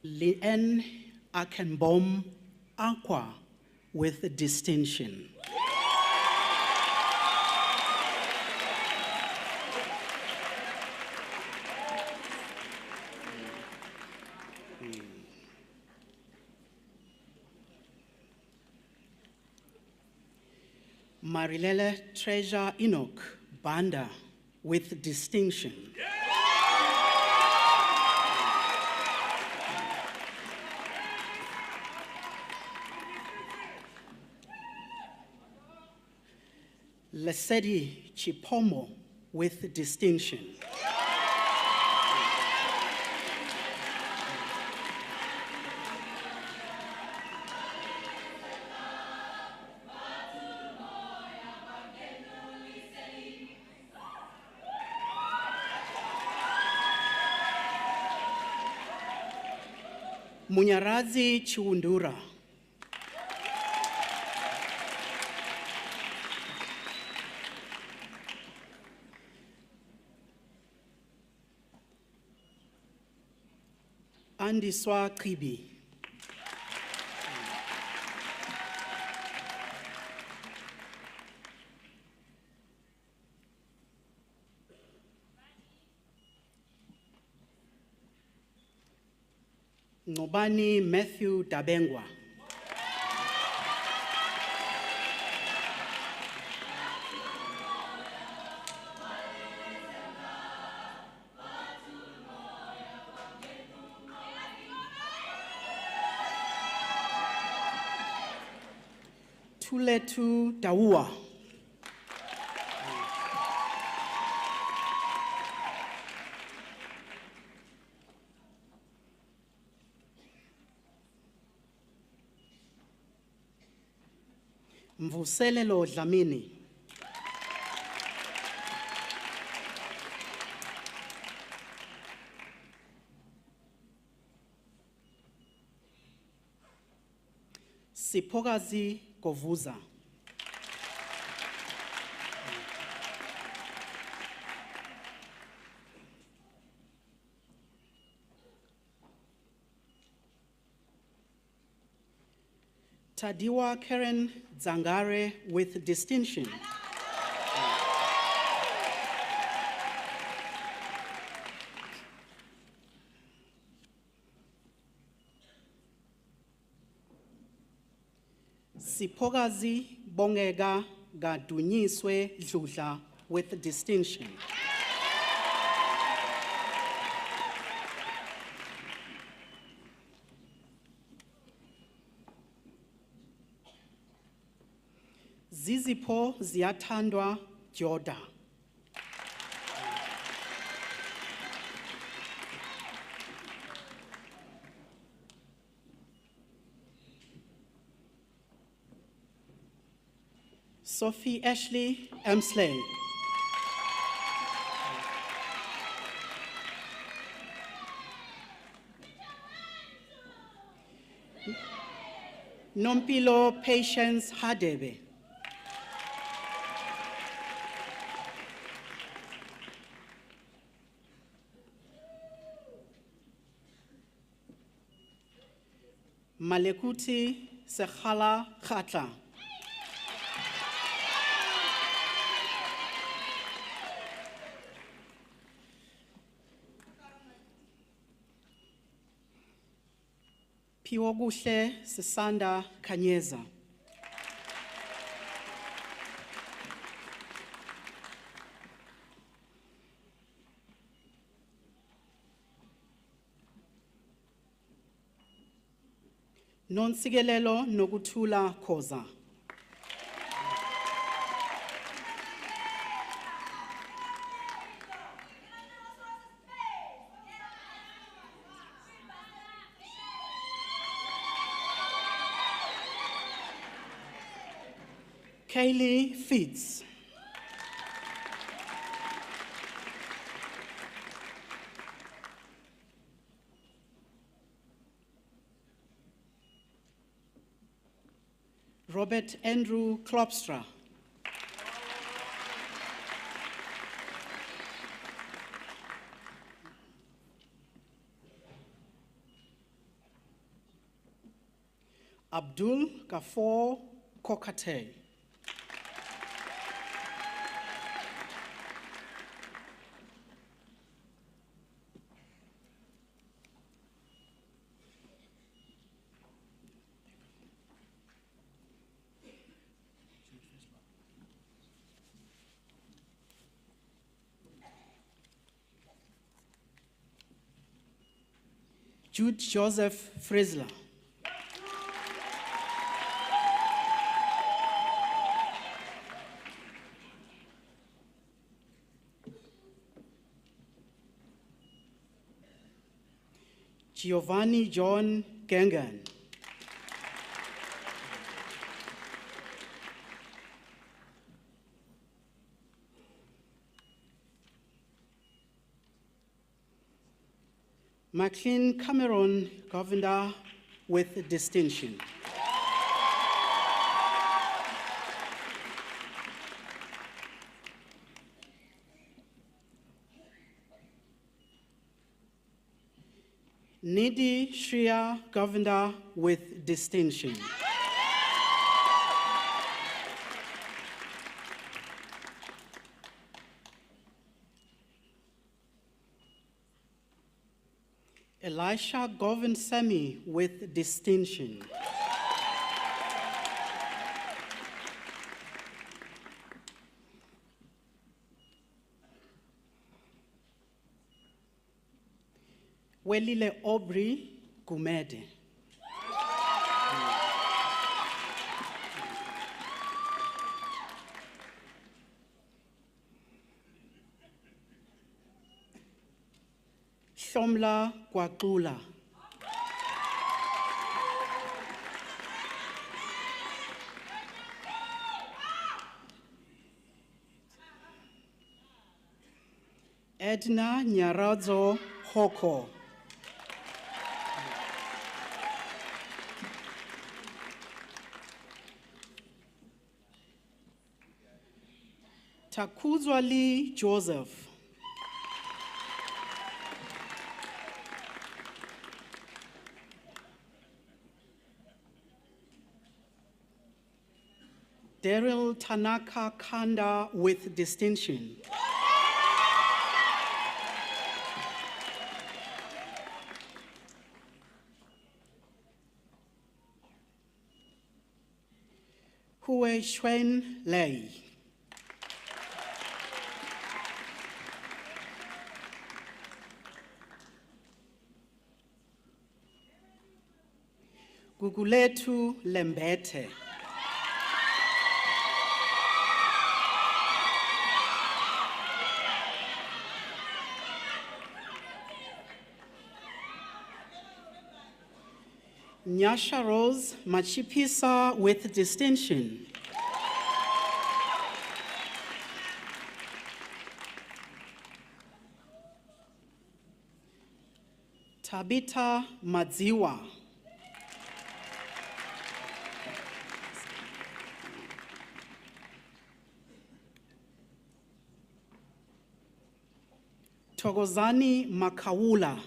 Lien Akenbom Aqua with distinction. Marilele Treasure Enoch Banda with distinction. Lesedi Chipomo with distinction. Munyarazi Chiwundura. Andiswa Kibi. Ngobani Matthew Dabengwa. Tuletu Dawa. Mvuselelo Dlamini. Sipokazi Kovuza. Tadiwa Karen Zangare with distinction. Sipokazi Bongega Gadunyiswe Dludla with distinction. Zizipo Ziatandwa Joda. Sophie Ashley Emsley. Nompilo Patience Hadebe. Malekuti Sekhala Khatla. Piwoguhle Sesanda Kanyeza. Nonsigelelo Nogutula Koza. Kaylee Fitz. Robert Andrew Klopstra. Abdul Gafoor Kokate. Jude Joseph Frisler. Giovanni John Gengan. McLean Cameron, Governor with distinction. Nidhi Shreya, Governor with distinction. Elisha Govin Semi with distinction. Welile Aubrey Gumede. Shomla Kwakula. Edna Nyaradzo Hoko. Takuzwali Joseph. Daryl Tanaka Kanda with distinction. Hue Shuen Lei. Guguletu Lembete. Nyasha Rose Machipisa with distinction. Tabitha Madziwa. Togozani Makawula.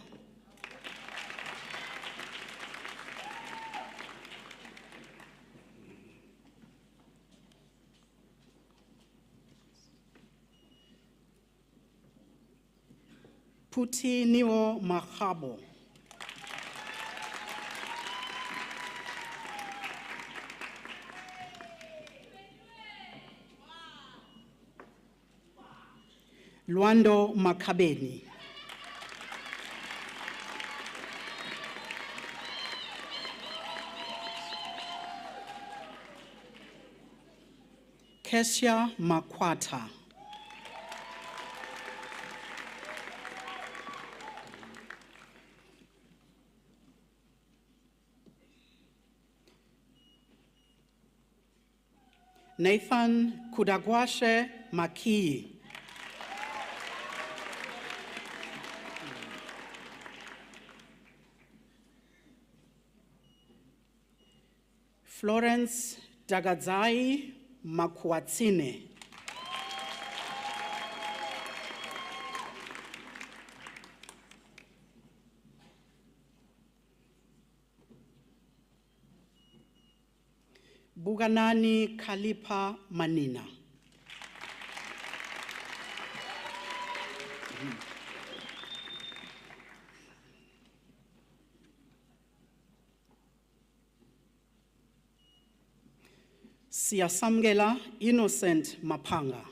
Puti Niwo Mahabo. Luando Makabeni. Kesia Makwata. Nathan Kudagwashe Maki. Florence Dagadzai Makwatsine. Bukanani Khalipha Manina. Siyasamkela Innocent Maphanga.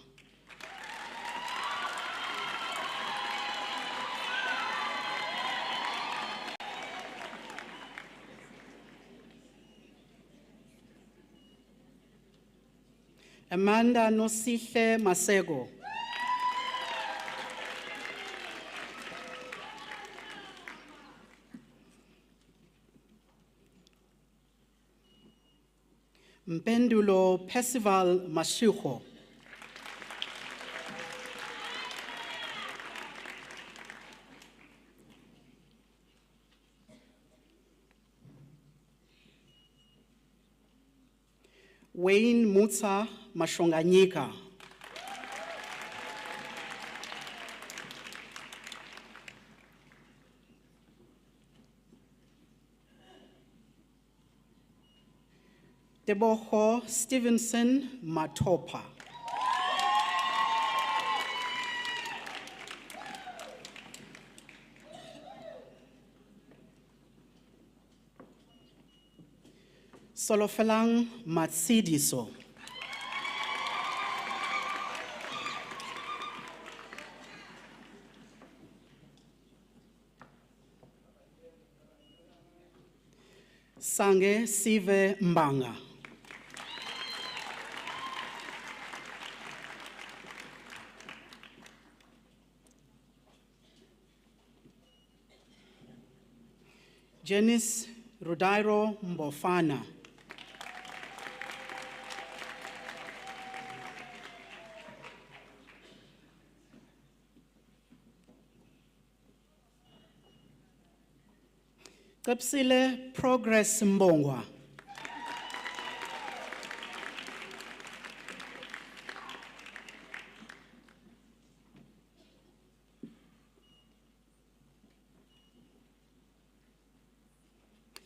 Amanda Nosihle Masego. Mpendulo Percival Mashiko. Wayne Mutsa Mashonganyika. Teboho Stevenson Matopa. Solofelang Matsidiso. Sange Sive Mbanga. Janice Rudairo Mbofana. Kapsile Progress Mbongwa.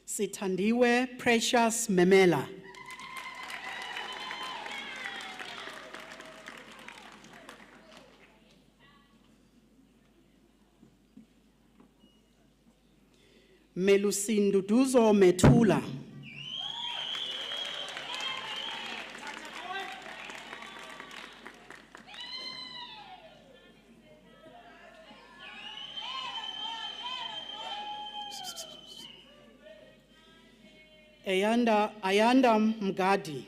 Sithandiwe Precious Memela. Melusinduduzo Methula. Ayanda Mgadi.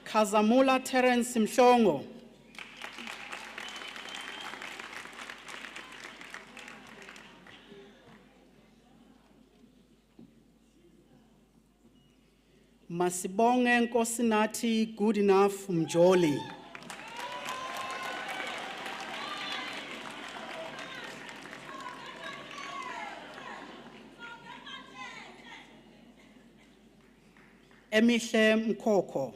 Kazamula Terence Mshongo. Masibonge Nkosinathi Good Enough Mjoli. Emihle Mkhokho.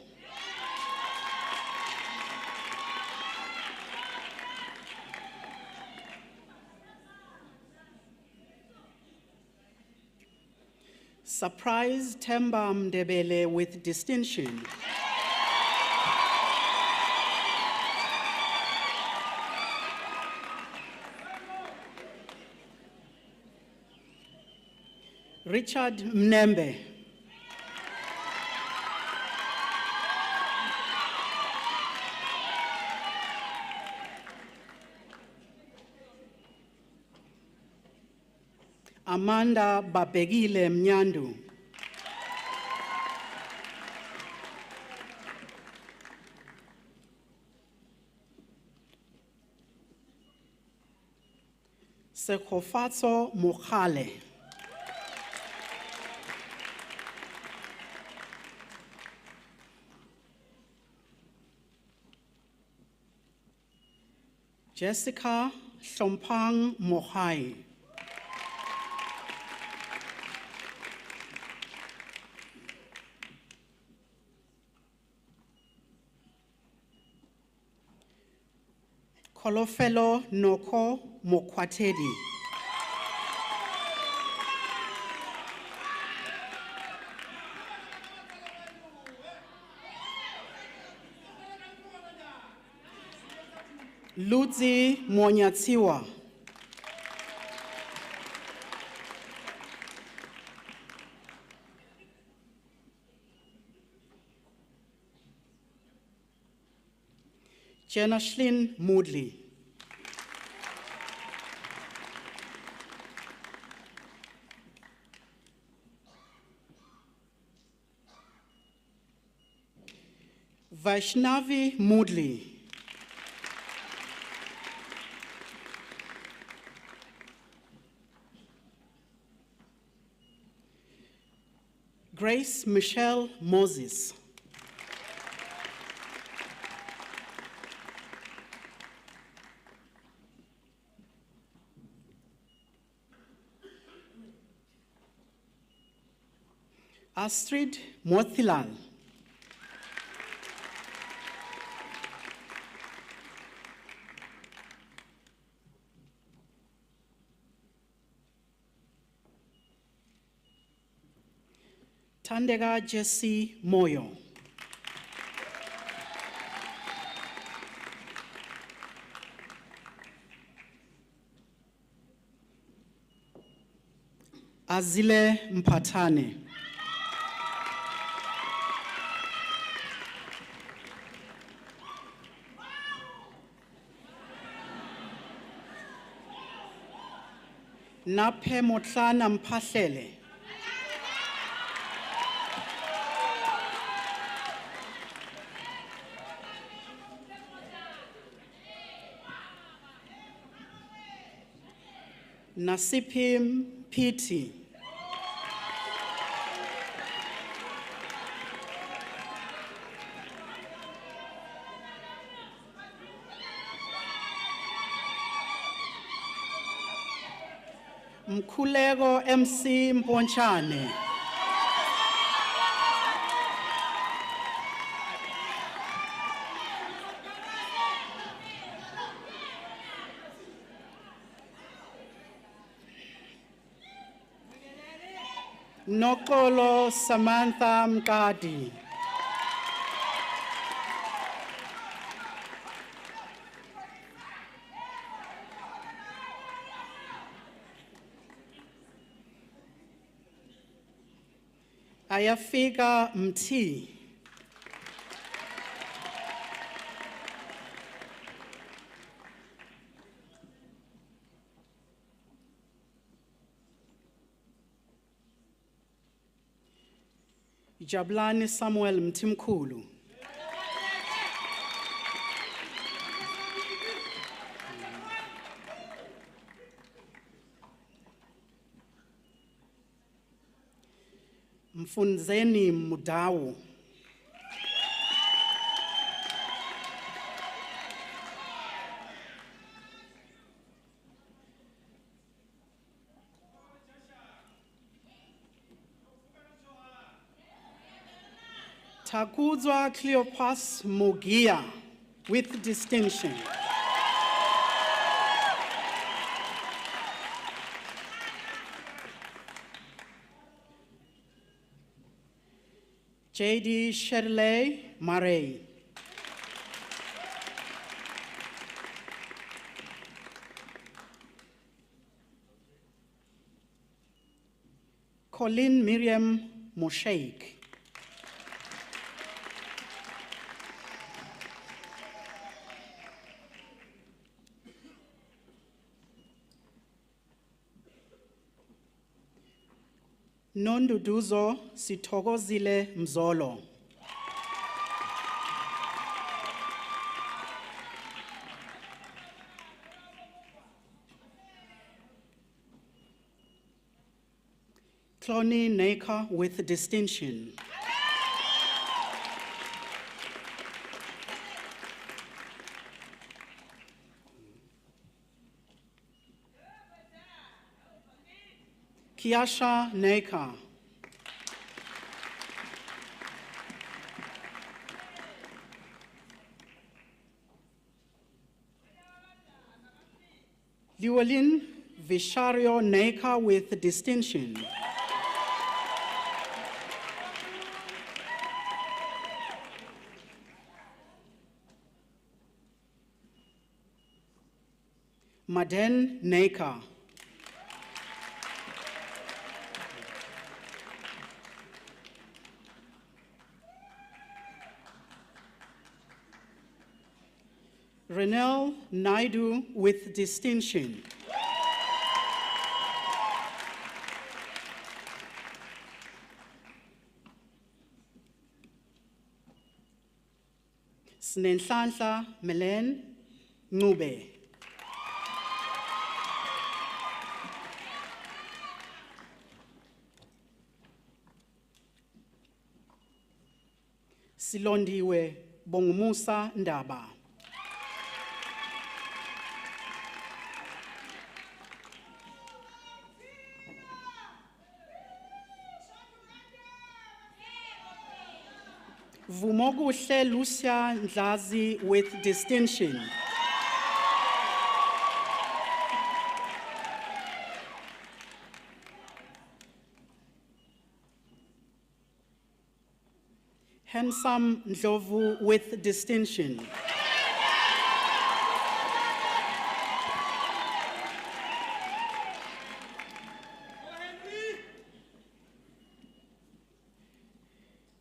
Surprise Themba Mdebele with distinction. Richard Mnembe. Amanda Babegile Mnyandu. Sekhofatso Mokhale. Jessica Shompang Mohai. Kholofelo Noko Mokwatedi. Ludzi Monyatsiwa. Jenashlin Moodley. Vaishnavi Moodley. Grace Michelle Moses. Astrid Motilal. Tandega Jesse Moyo. Azile Mpatane. Naphe Motlana Mpahlele. Nasipim Piti. Mkhuleko MC Mponchane. Nokolo Samantha Mkadi. Ayafika Mti. Jabulani Samuel Mtimkhulu. Mfunzeni Mudawu. Takuzwa Cleopas Mugia with distinction. J.D. Shirley Murray. Colin Miriam Moshaik. Nonduduzo Sithokozile Mzolo. Cloney Naker with distinction. Kiasha Naker. Llewellyn Vishario Neka with distinction. Maden Neka. Renel Naidu with distinction. Snenhlanhla Melen Ncube. Silondiwe Bongumusa Ndaba. Vumokuhle Lucia Ndlazi with distinction. Handsome Ndlovu with distinction.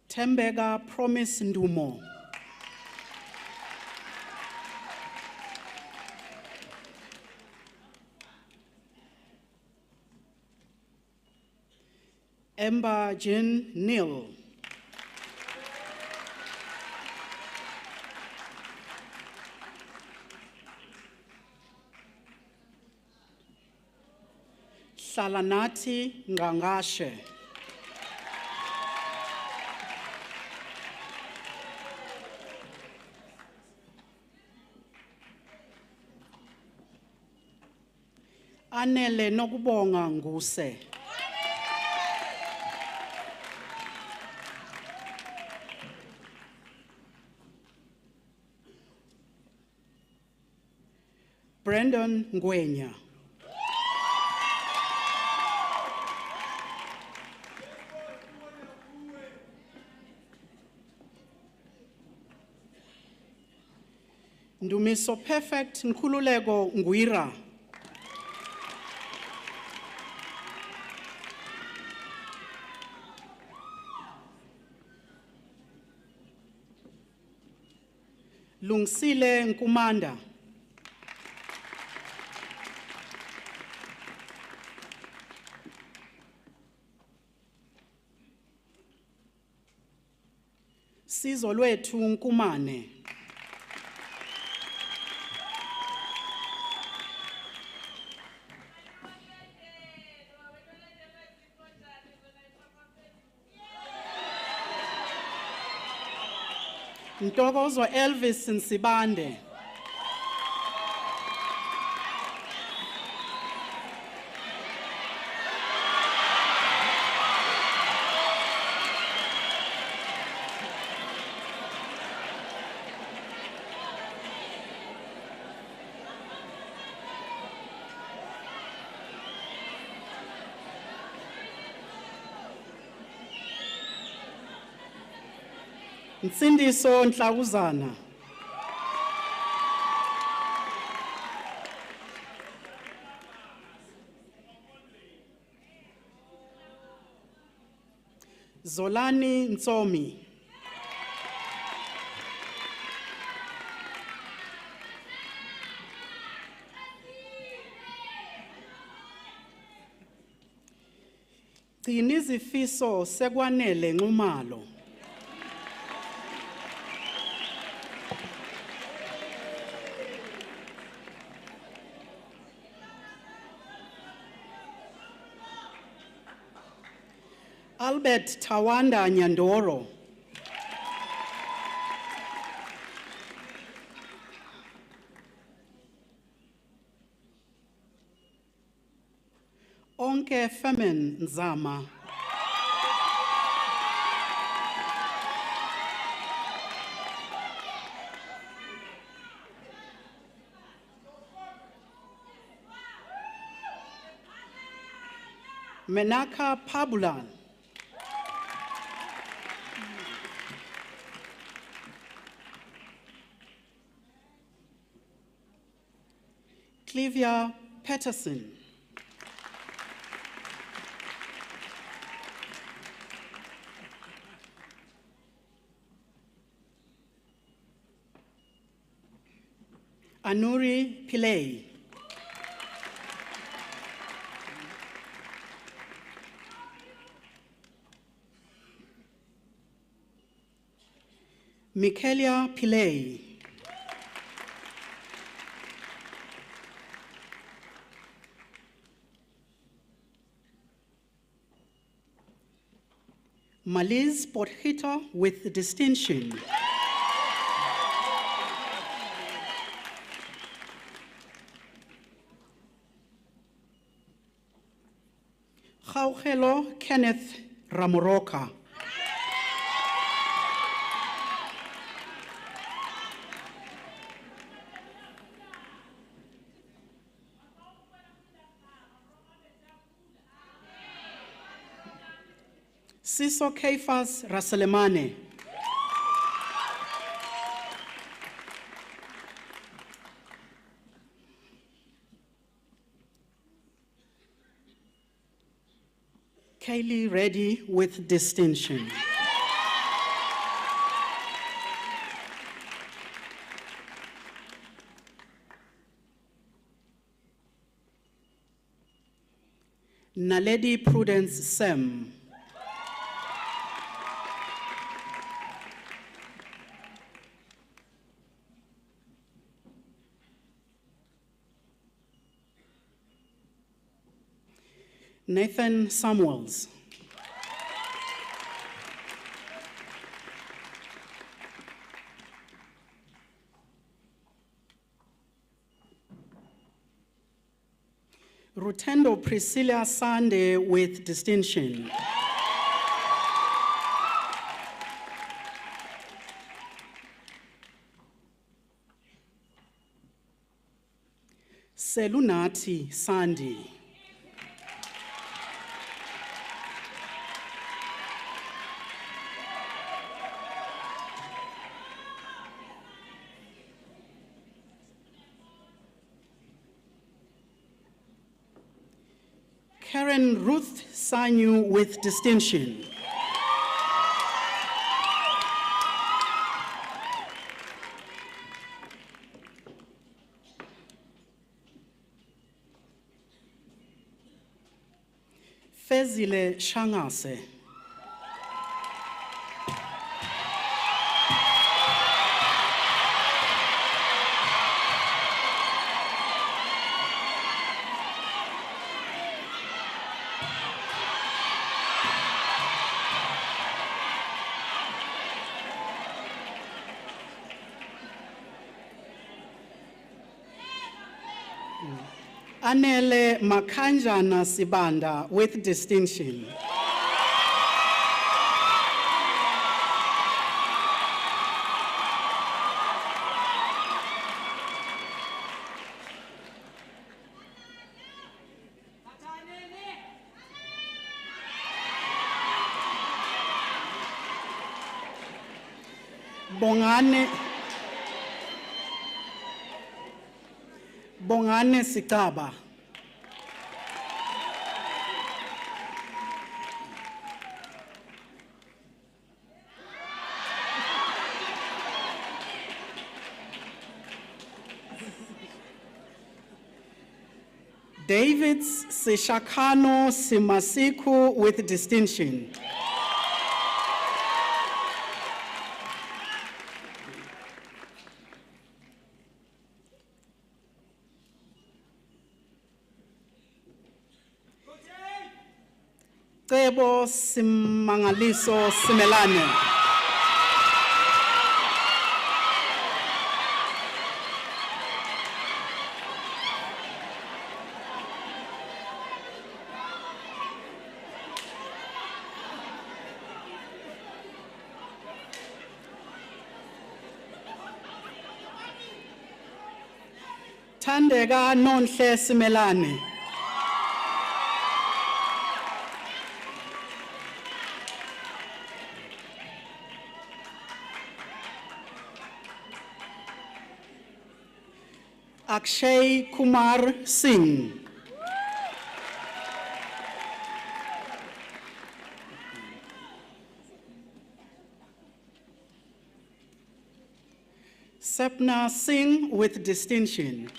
Tembega Promise Ndumo. Ember Jin Neal. Salanati Ngangashe. Anele Nokubonga Nguse. Brandon Ngwenya. Ndumiso Perfect Nkululeko Ngwira. Lungsile Nkumanda. Sizo lwethu Nkumane. Ntokozo Elvis Nsibande. Nsindiso Nhlakuzana. Zolani Nsomi. Gcina izifiso sekwanele Nxumalo. Albert Tawanda Nyandoro. Onke Femen Nzama. Menaka Pabulan, Clivia Patterson, Anuri Pillay, Michaelia Pillay, Maliz Porhita with distinction, Gaugelo Kenneth Ramoroka, Siso Keifas Raselemane, Kaylee Reddy with distinction, Naledi Prudence Sem, Nathan Samuels, Rutendo Priscilla Sande with distinction, Selunati Sandi, Karen Ruth Sanyu with distinction, Fezile Shangase, Anele Makanjana Sibanda with distinction, Bongane Sikaba, David Seshakano Simasiku with distinction, Tebo Simangaliso Simelane, Tandega Nonhle Simelane, Akshay Kumar Singh. Sapna Singh with distinction.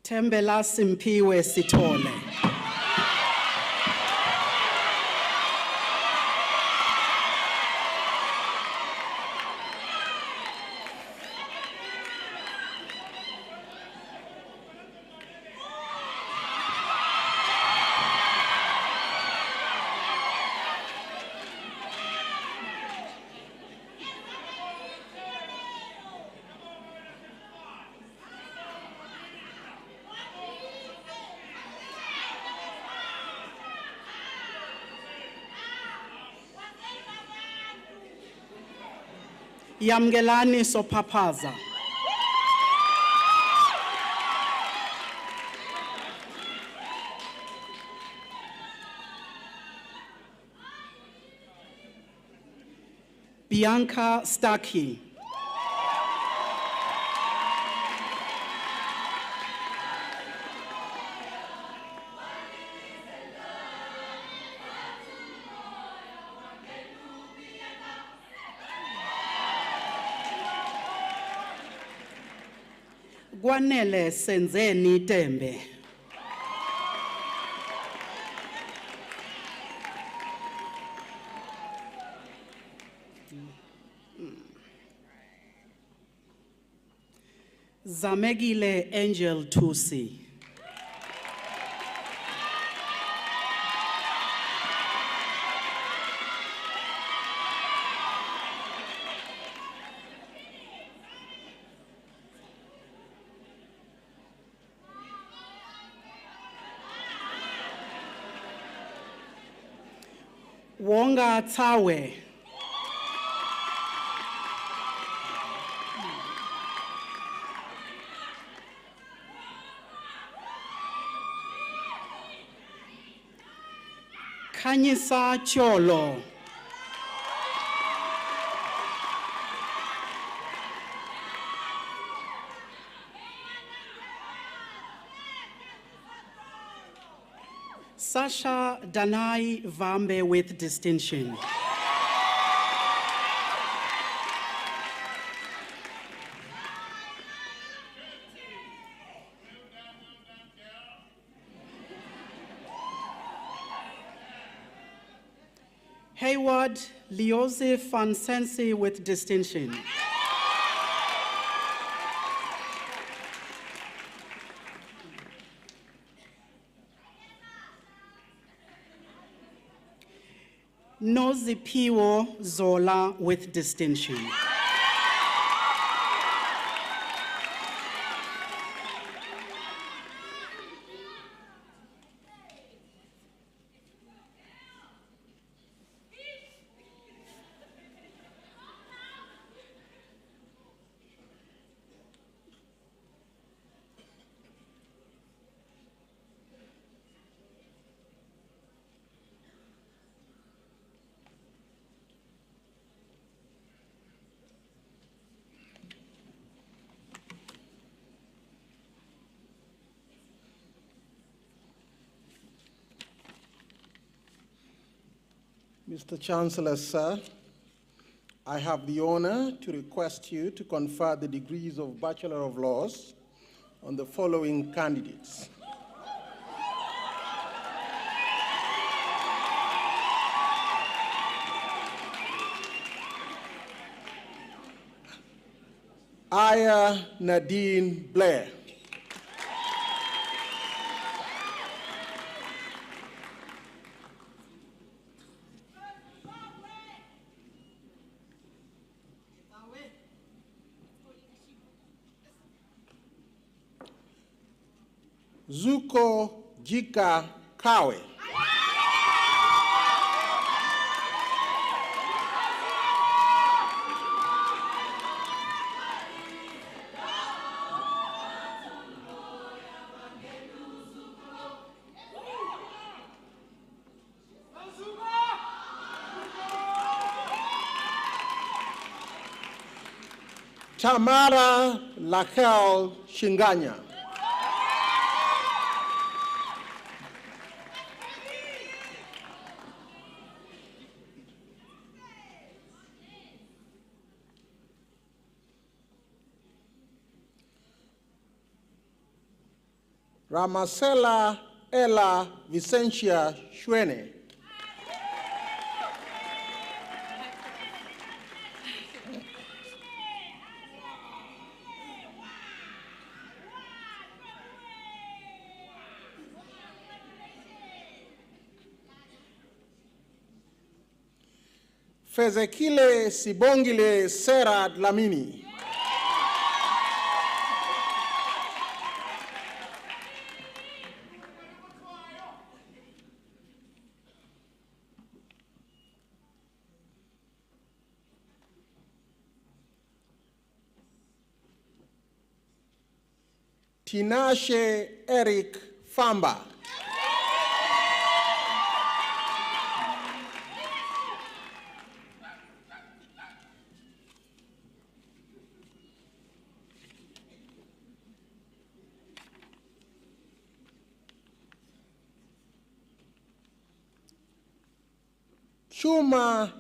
Tembela Simpiwe Sitole. Yamgelani Sopapaza. Bianca Starkey. Kwanele Senzeni Tembe. Zamegile Angel Tusi. Wonga Tawe. Kanyisa Cholo. Sasha Danai Vambe with distinction. Hayward Leozi Fansensi with distinction. Nozipiwo Zola with distinction. Mr. Chancellor, sir, I have the honor to request you to confer the degrees of Bachelor of Laws on the following candidates. Aya Nadine Blair. Zuko Jika Kawe. Tamara Lakel Shinganya. Ramasela Ella Vicentia Shwene. Fezekile Sibongile Sera Dlamini. Tinashe Eric Famba. Chuma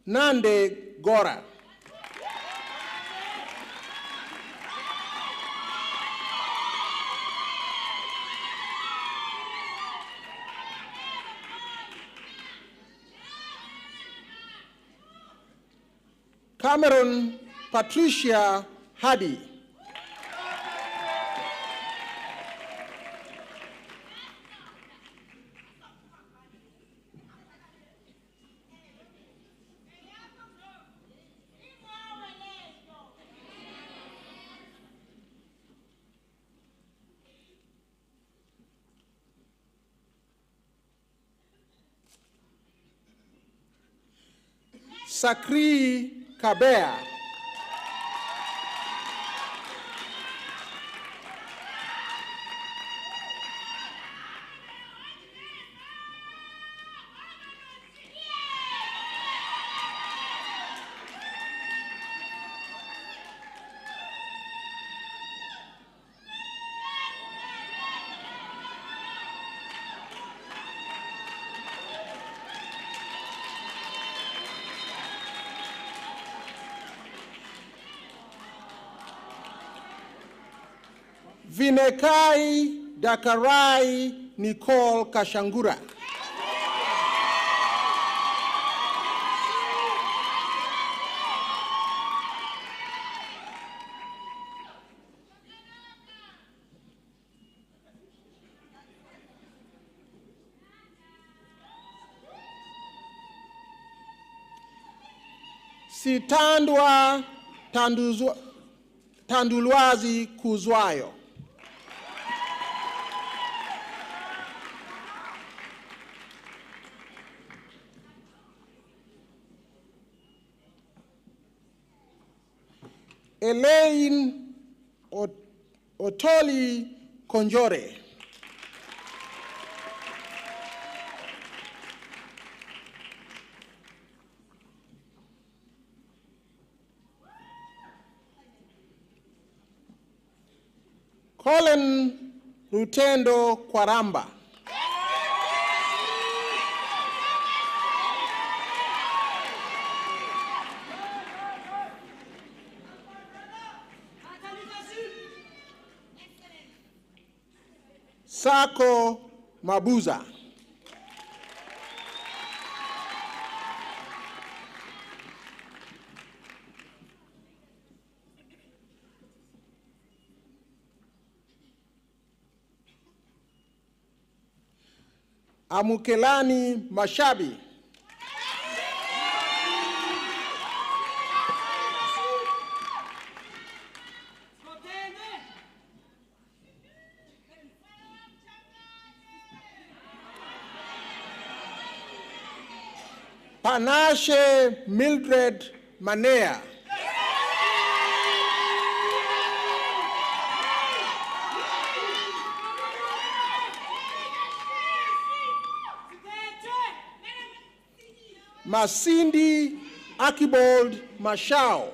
Nande Gora. Cameron Patricia Hadi. Sakri Kabea. Vinekai Dakarai Nicole Kashangura. Sitandwa Tandulwazi Kuzwayo. Elaine Otoli Konjore. Colin Rutendo Kwaramba. Sako Mabuza. Amukelani Mashabi. Panashe Mildred Manea. Masindi Akibold Mashao.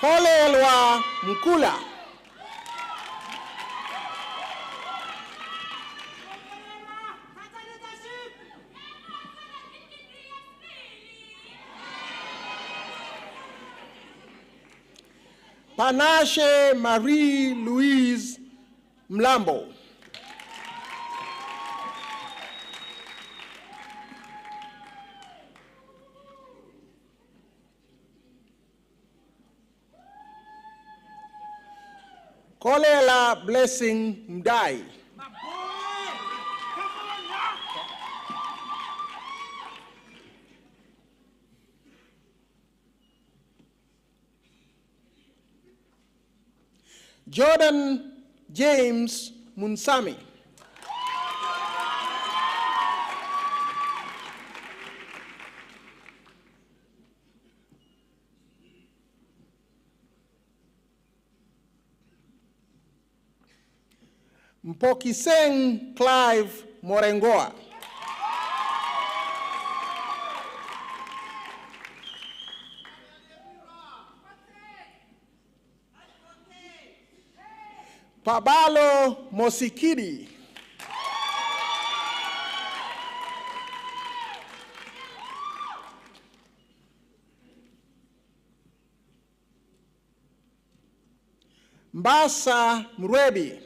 Kolelwa Mkula. Panashe Marie-Louise Mlambo. Kolela Blessing Mdai. Jordan James Munsami. Mpokiseng Clive Morengoa. Pabalo Mosikidi. Mbasa Mrebi.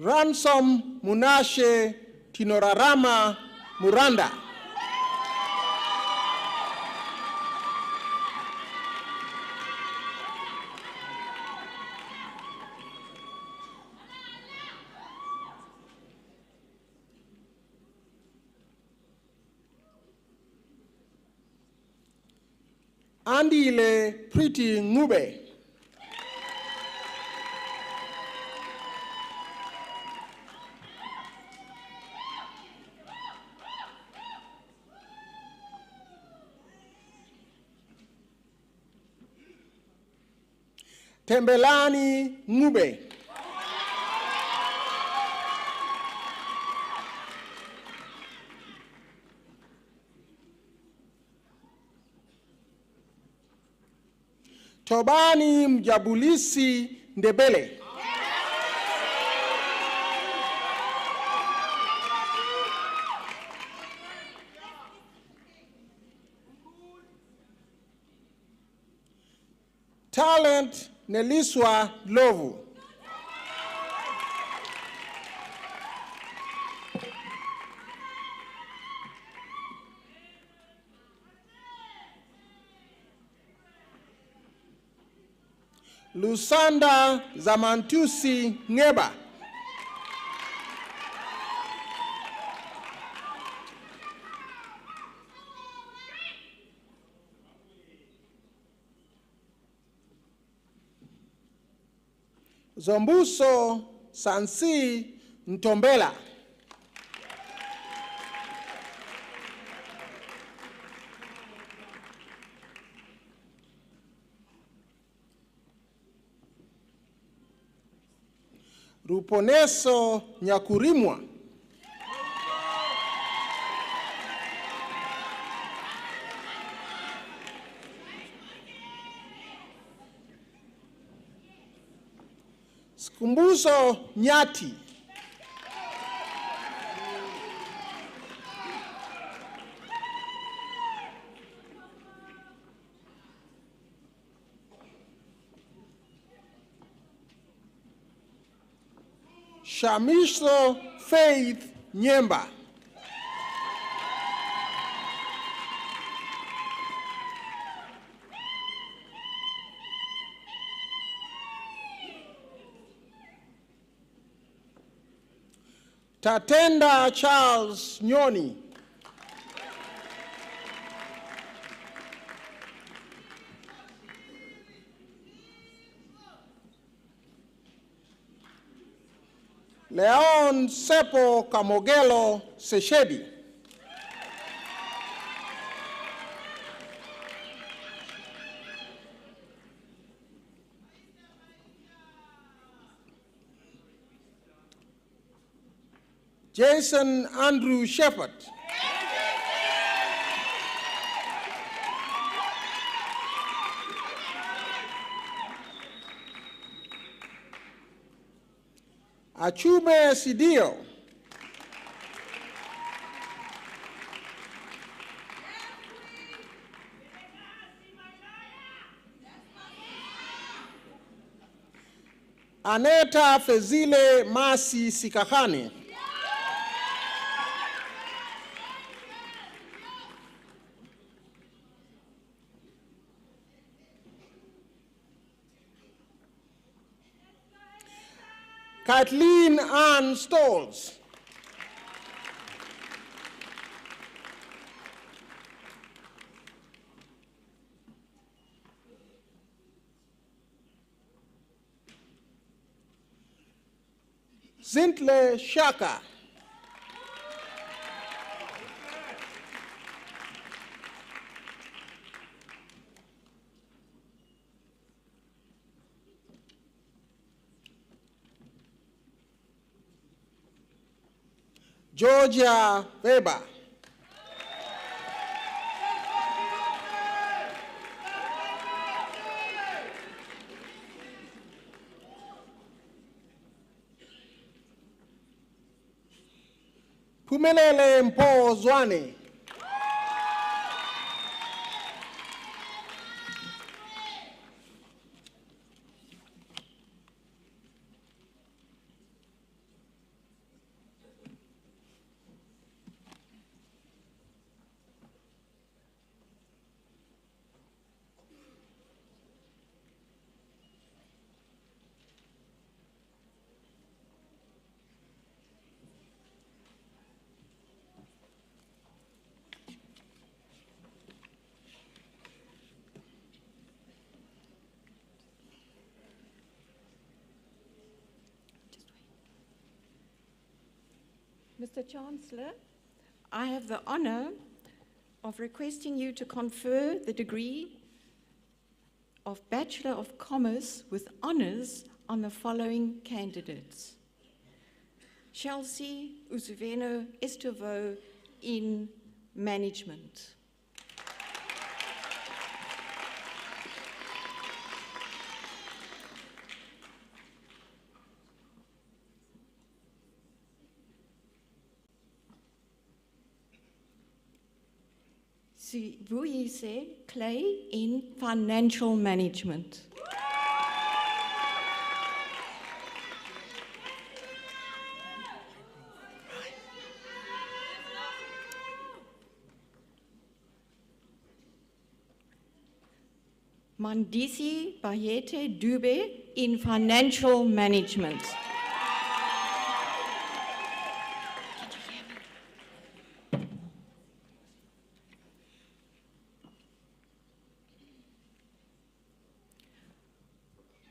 Ransom Munashe Tinorarama Muranda. Andile Pretty Ngube. Tembelani Ngube. Tobani Mjabulisi Ndebele. Talent Neliswa Lovu. Lusanda Zamantusi Ngeba. Zombuso Sansi Ntombela. Ruponeso Nyakurimwa. Skumbuso Nyati. Shamisho Faith Nyemba. Tatenda Charles Nyoni. Leon Sepo Kamogelo Seshedi. Jason Andrew Shepherd. Achume Sidio. Aneta Fezile Masi Sikahani. Kathleen Ann Stolz. Zintle Shaka. Georgia Weber. Pumelele Mpo Zwane. Mr. Chancellor, I have the honor of requesting you to confer the degree of Bachelor of Commerce with honors on the following candidates. Chelsea Usuveno Estovo in Management. Sibuyise Clay in Financial Management. Mandisi Bayete Dube in Financial Management.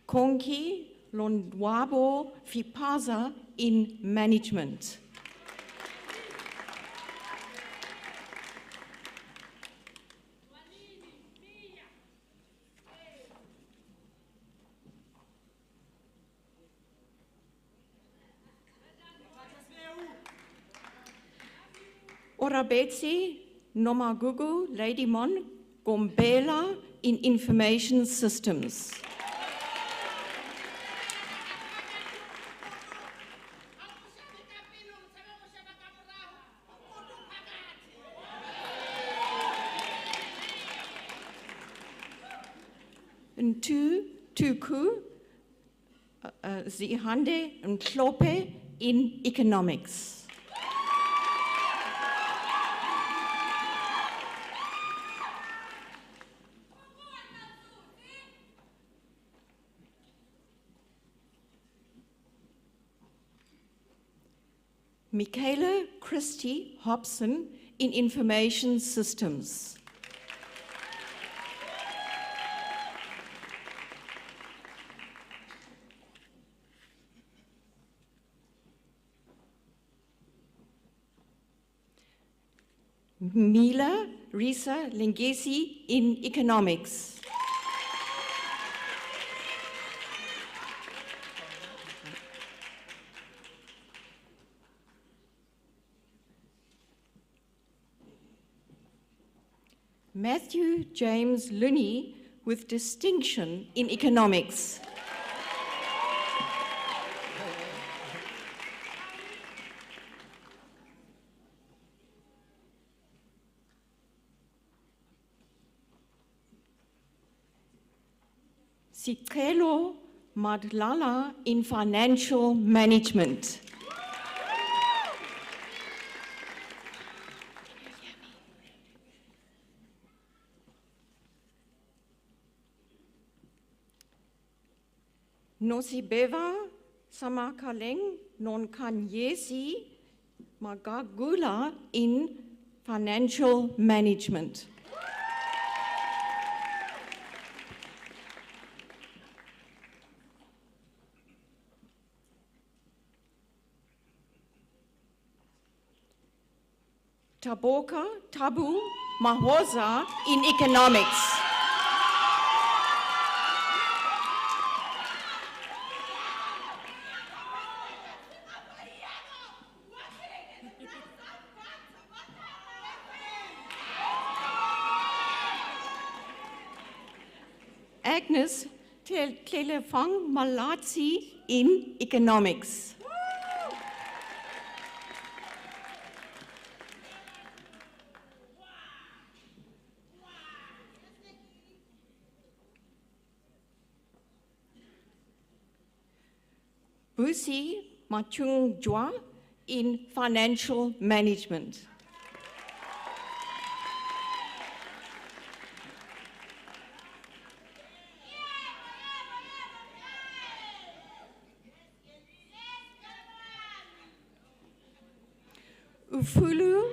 Konki Londwabo Fipaza in Management. Orabetsi Nomagugu Ladymon Gombela in Information Systems. Ntu Tuku Zihande Mklope in Economics. Michaela Christie Hobson in Information Systems. Mila Risa Lengesi in Economics. Matthew James Looney with distinction in economics. Sicelo Madlala in financial management. Nosibeva Samakaleng Nonkanyesi Magagula in financial management. Tabu Mahoza in economics. Agnes Tlelefang Malatsi in economics. Busi Machung Jua in financial management. Ufulu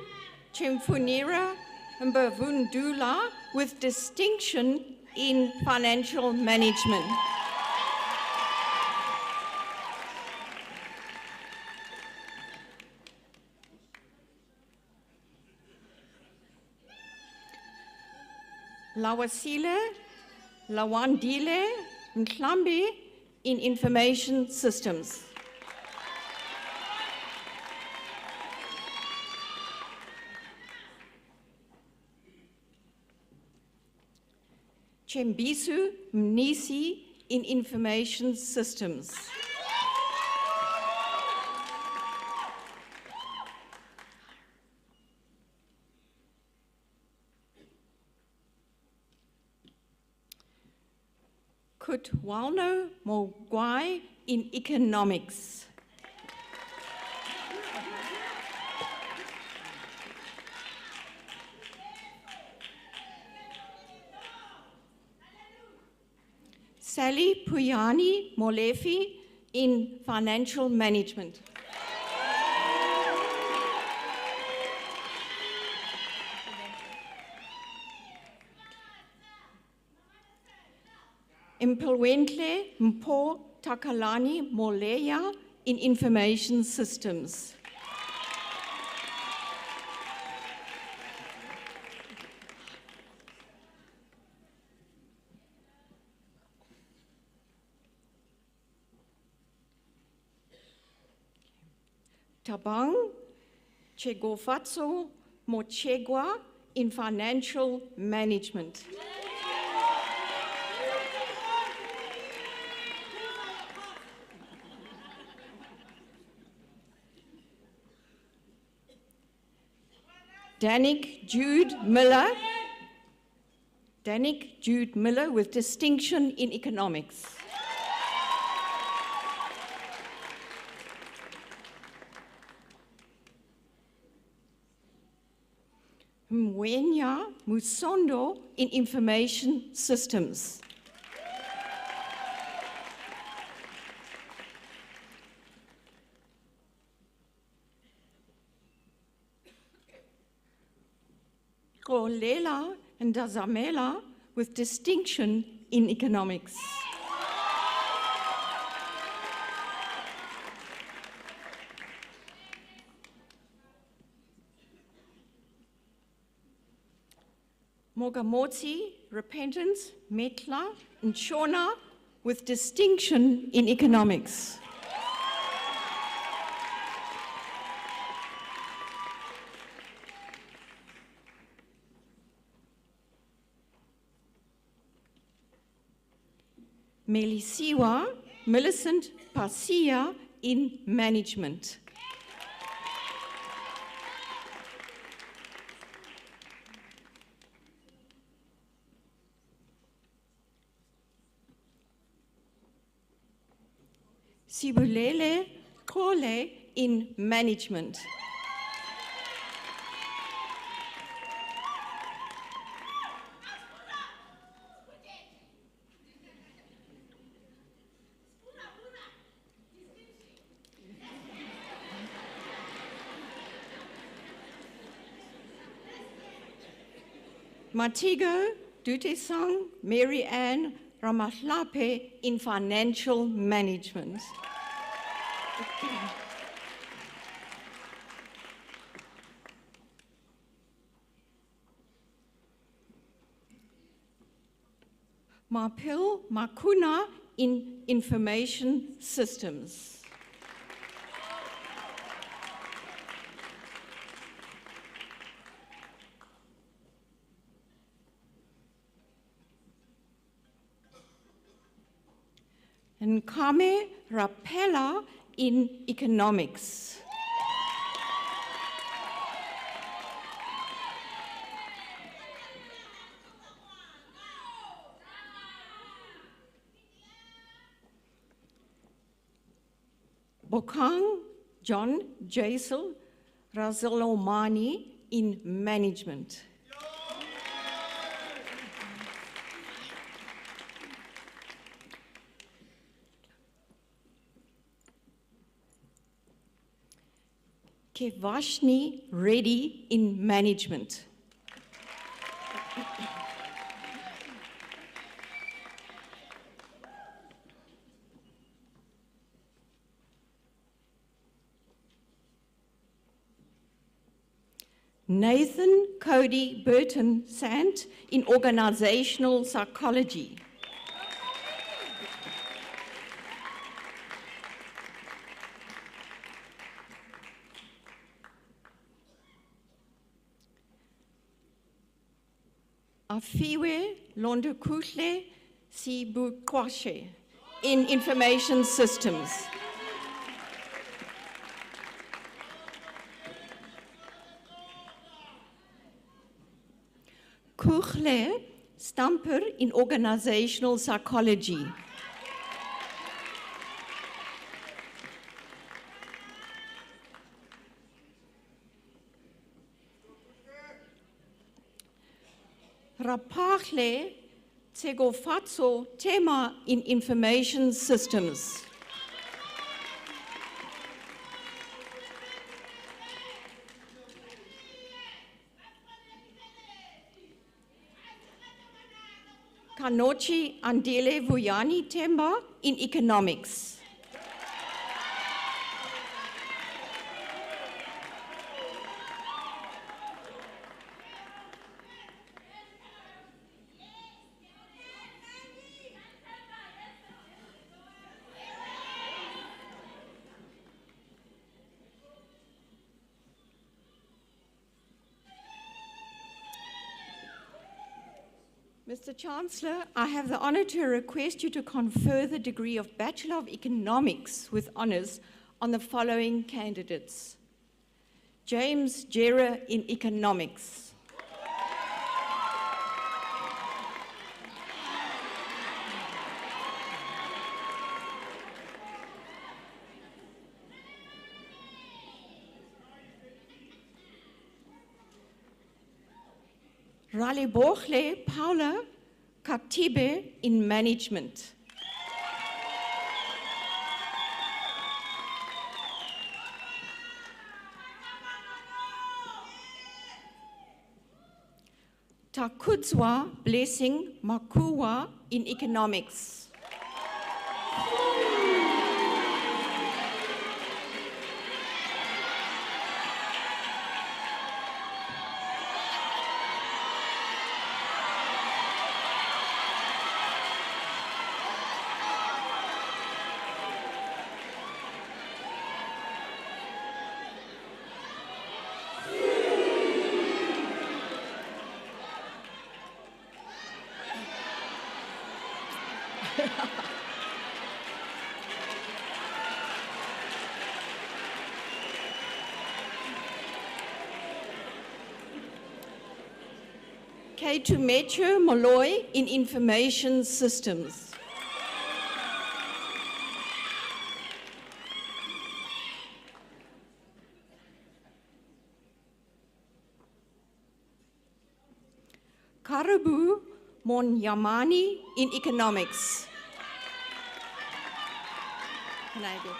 Chimfunira Mbavundula with distinction in financial management. Lawasile Lawandile Mklambi in information systems. Chembisu Mnisi in information systems. Kutwalno Mogwai in economics. Sally Puyani Molefi in financial management. Impelwentle Mpo Takalani Moleya in information systems. Tabang Chegofatso Mochegwa in financial management. Danik Jude Miller with distinction in economics. Mwenya Musondo in information systems. Kolela and Dazamela with distinction in economics. Mogamotsi, Repentance, Metla, and Shona with distinction in economics. Melisiwa Millicent Pasia in Management. Sibulele Kole in Management. Matigo Dutesang Mary Ann Ramahlape in Financial Management. Mapil Makuna in Information Systems. Nkame Rapela in Economics. Bokang John Jasel Razilomani in Management. Kevashni Reddy in Management. Nathan Cody Burton Sant in Organizational Psychology. Afiwe Londokuhle Sibukwashe in Information Systems. Kuchle Stamper in Organizational Psychology. Rapachle Tegofatso Tema in Information Systems. Kanochi Andele Vuyani Temba in Economics. Mr. Chancellor, I have the honor to request you to confer the degree of Bachelor of Economics with honors on the following candidates. James Jera in Economics. Ralebogle Paula Katibe in Management. Takudzwa Blessing Makuwa in Economics. K2 Metro Molloy in Information Systems. Karibu Monyamani in Economics. Can I get?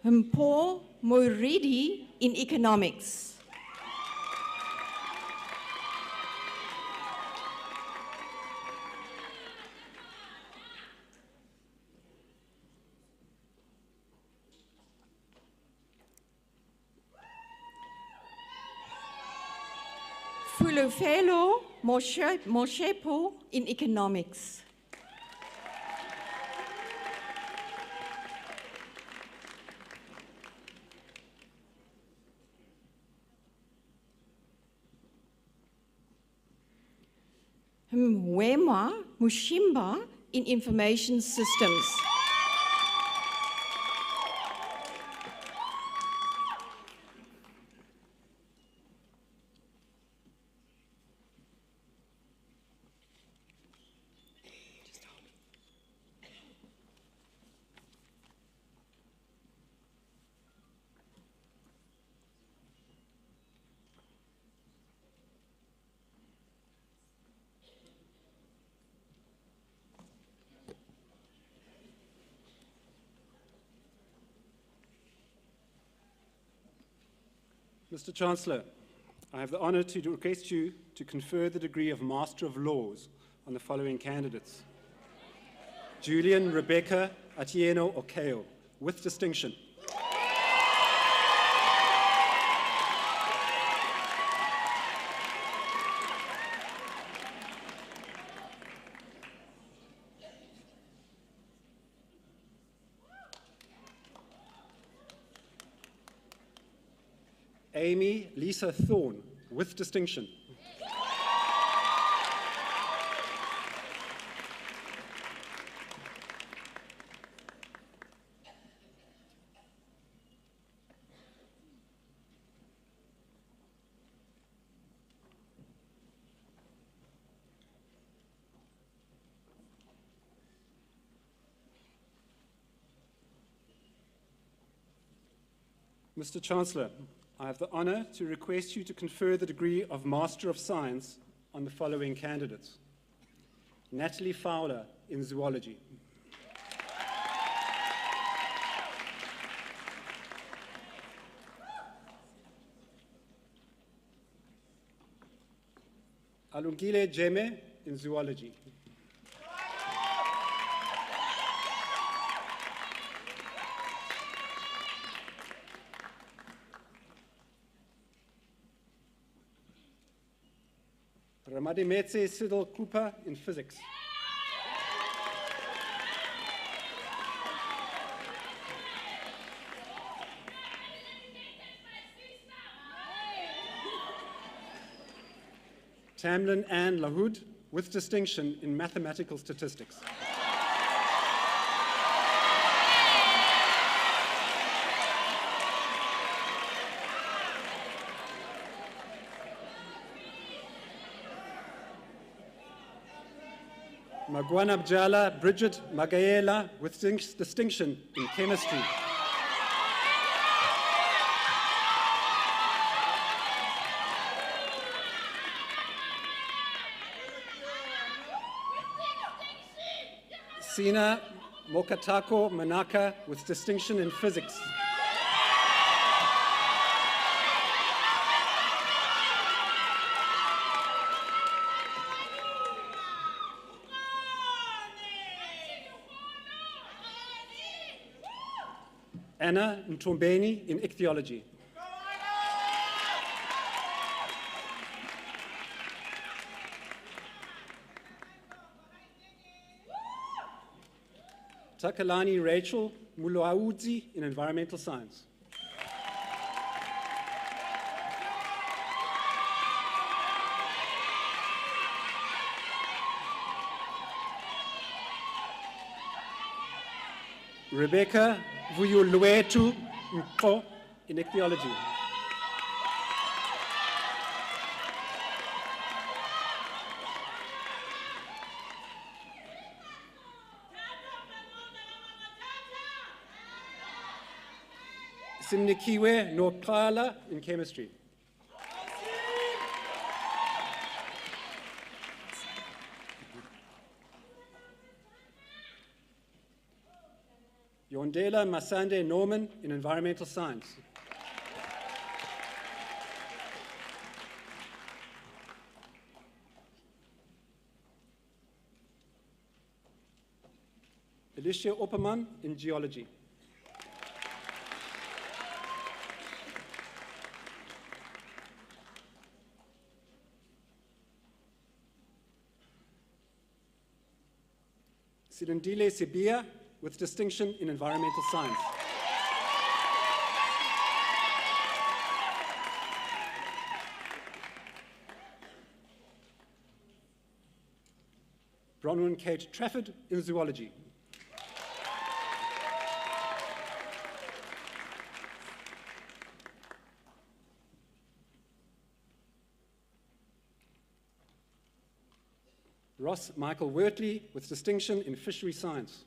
Mpo Moridi in Economics. Fulufelo Moshepo in Economics. Mwema Mushimba in Information Systems. Mr. Chancellor, I have the honor to request you to confer the degree of Master of Laws on the following candidates. Julian Rebecca Atieno Okeo, with distinction. Amy Lisa Thorne, with distinction. Mr. Chancellor, I have the honor to request you to confer the degree of Master of Science on the following candidates. Natalie Fowler in Zoology. Alungile Jeme in Zoology. Ramadimetse Siddle Cooper in Physics. Tamlin Ann Lahoud, with distinction in Mathematical Statistics. Magwana Bjala Bridget Magaela, with distinction in Chemistry. Sina Mokatako Manaka, with distinction in Physics. Anna Mtombeni in Ichthyology. Takalani Rachel Muluaudzi in Environmental Science. Rebecca Vuyulwetu Mko in ichthyology. Simnikiwe Nopala in chemistry. Yondela Masande Norman in environmental science. Alicia Opperman in geology. Silindile Sibia with distinction in environmental science. Bronwyn Kate Trafford in zoology. Ross Michael Wertley with distinction in fishery science.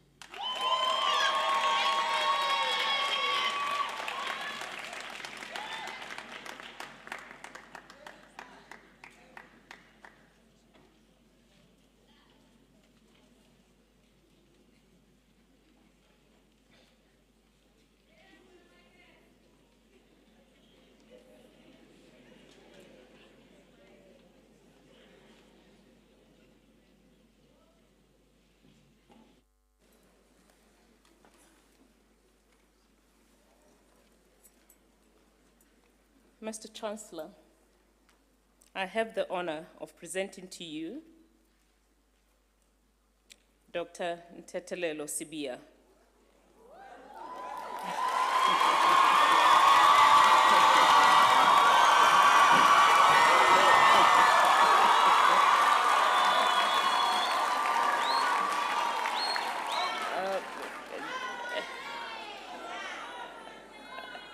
Mr. Chancellor, I have the honor of presenting to you Dr. Ntetelelo Sibia.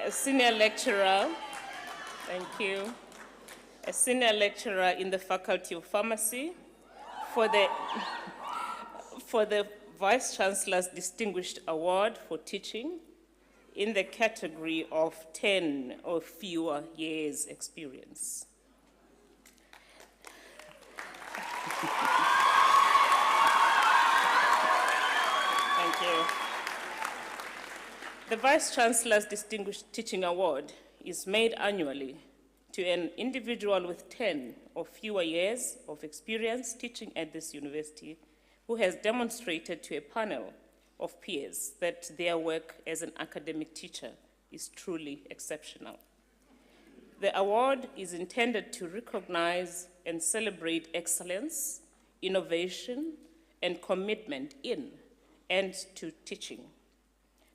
A senior lecturer. Thank you. A senior lecturer in the Faculty of Pharmacy for the Vice Chancellor's Distinguished Award for Teaching in the category of 10 or fewer years experience. Thank you. The Vice Chancellor's Distinguished Teaching Award is made annually to an individual with 10 or fewer years of experience teaching at this university who has demonstrated to a panel of peers that their work as an academic teacher is truly exceptional. The award is intended to recognize and celebrate excellence, innovation, and commitment in and to teaching.